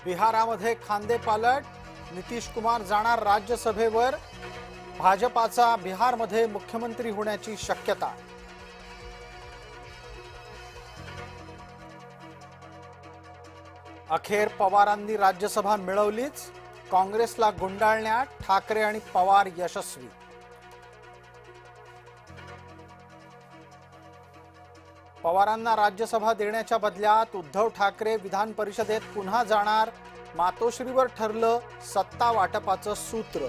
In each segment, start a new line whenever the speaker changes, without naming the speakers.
बिहारामध्ये खांदेपालट, नितीश कुमार जाणार राज्यसभेवर, भाजपाचा बिहारमध्ये मुख्यमंत्री होण्याची शक्यता। अखेर पवारांनी राज्यसभा मिळवलीच, काँग्रेसला गुंडाळण्यात ठाकरे आणि पवार यशस्वी। पवारांना राज्यसभा देण्याच्या बदल्यात उद्धव ठाकरे विधान परिषदेत पुन्हा जाणार, मातोश्रीवर ठरलं सत्ता वाटपाचं सूत्र।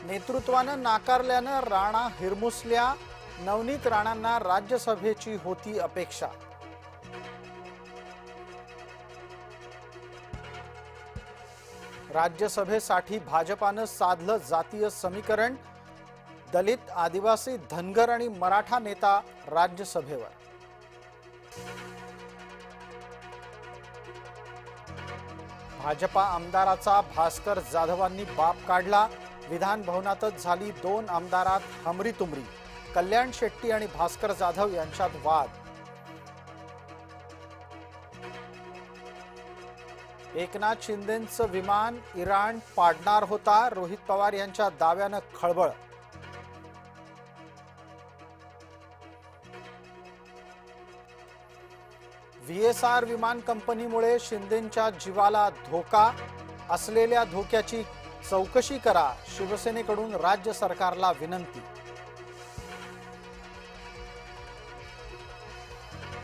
नेतृत्वानं नाकारल्यानं राणा हिरमुसल्या, नवनीत राणांना राज्यसभेची होती अपेक्षा। राज्यसभेसाठी भाजपानं साधलं जातीय समीकरण, दलित, आदिवासी, धनगर आणि मराठा नेता राज्यसभेवर। भाजपा आमदाराचा भास्कर जाधवांनी बाप काढला, विधान भवनातच झाली 2 आमदारात हमरीतुमरी, कल्याण शेट्टी आणि भास्कर जाधव यांच्यात वाद। एकनाथ शिंदेंचं विमान इराण पाडणार होता, रोहित पवार यांच्या दाव्यानं खळबळ। VSR विमान कंपनीमुळे शिंदेंच्या जीवाला धोका, असलेल्या धोक्याची चौकशी करा, शिवसेनेकडून राज्य सरकारला विनंती।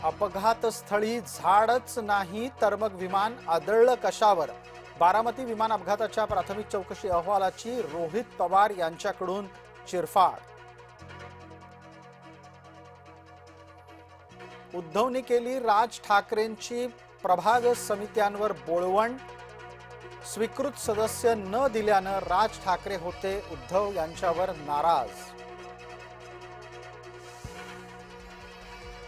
अपघातस्थळी झाडच नाही तर मग विमान आदळलं कशावर? बारामती विमान अपघाताच्या प्राथमिक चौकशी अहवालाची रोहित पवार यांच्याकडून चिरफाड। उद्धवने केली राज ठाकरेंची प्रभाग समित्यांवर बोळवण, स्वीकृत सदस्य न दिल्यानं राज ठाकरे होते उद्धव यांच्यावर नाराज।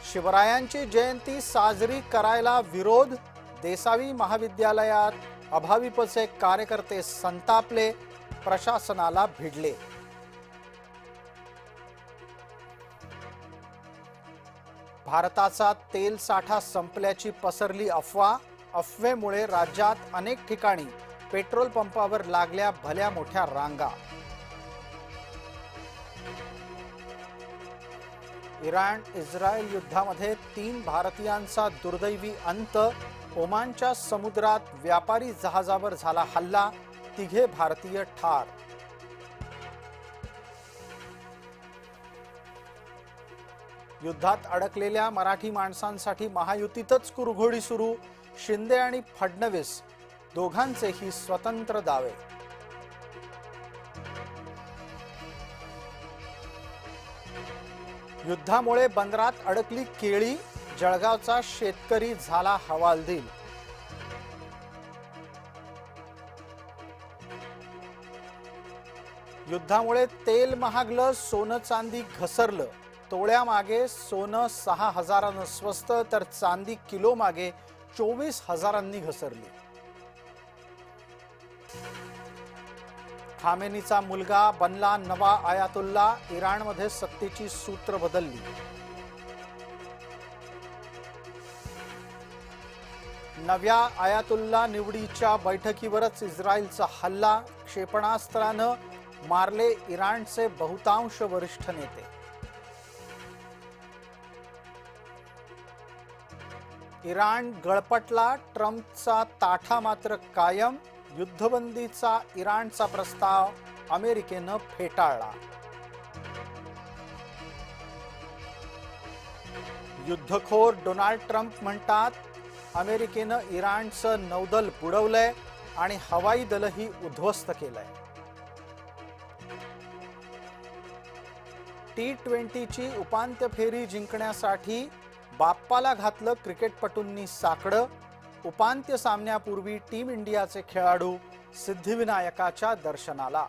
शिवरायांची जयंती साजरी करायला विरोध, देसावी महाविद्यालयात अभाविपचे कार्यकर्ते संतापले, प्रशासनाला भिडले। भारताचा तेल साठा संपल्याची पसरली अफवा, अफवेमुळे राज्यात अनेक ठिकाणी पेट्रोल पंपावर लागल्या भल्या मोठ्या रांगा। इराण इस्रायल युद्धामध्ये 3 भारतीयांचा दुर्दैवी अंत, ओमानच्या समुद्रात व्यापारी जहाजावर झाला हल्ला, 3 भारतीय ठार। युद्धात अडकलेल्या मराठी माणसांसाठी महायुतीतच कुरघोडी सुरू, शिंदे आणि फडणवीस दोघांचेही स्वतंत्र दावे। युद्धामुळे बंदरात अडकली केळी, जळगावचा शेतकरी झाला हवालदिल। युद्धामुळे तेल महागलं, सोनं चांदी घसरलं, तोळ्यामागे सोनं 6,000 स्वस्त तर चांदी किलो मागे 24,000 घसरली। खामेनीचा मुलगा बनला नवा आयातुल्ला, इराणमध्ये सत्तेची सूत्र बदलली। नव्या आयातुल्ला निवडीच्या बैठकीवरच इस्रायलचा हल्ला, क्षेपणास्त्रानं मारले इराणचे बहुतांश वरिष्ठ नेते। इराण गळपटला, ट्रम्पचा ताठा मात्र कायम, युद्धबंदीचा इराणचा प्रस्ताव अमेरिकेनं फेटाळला। युद्धखोर डोनाल्ड ट्रम्प म्हणतात, अमेरिकेनं इराणचं नौदल बुडवलंय आणि हवाई दलही उद्ध्वस्त केलंय। T20ची उपांत्य फेरी जिंकण्यासाठी बाप्पाला घातलं क्रिकेटपटूंनी साकडं, उपांत्य सामन्यापूर्वी टीम इंडियाचे खेळाडू सिद्धिविनायकाच्या दर्शनाला।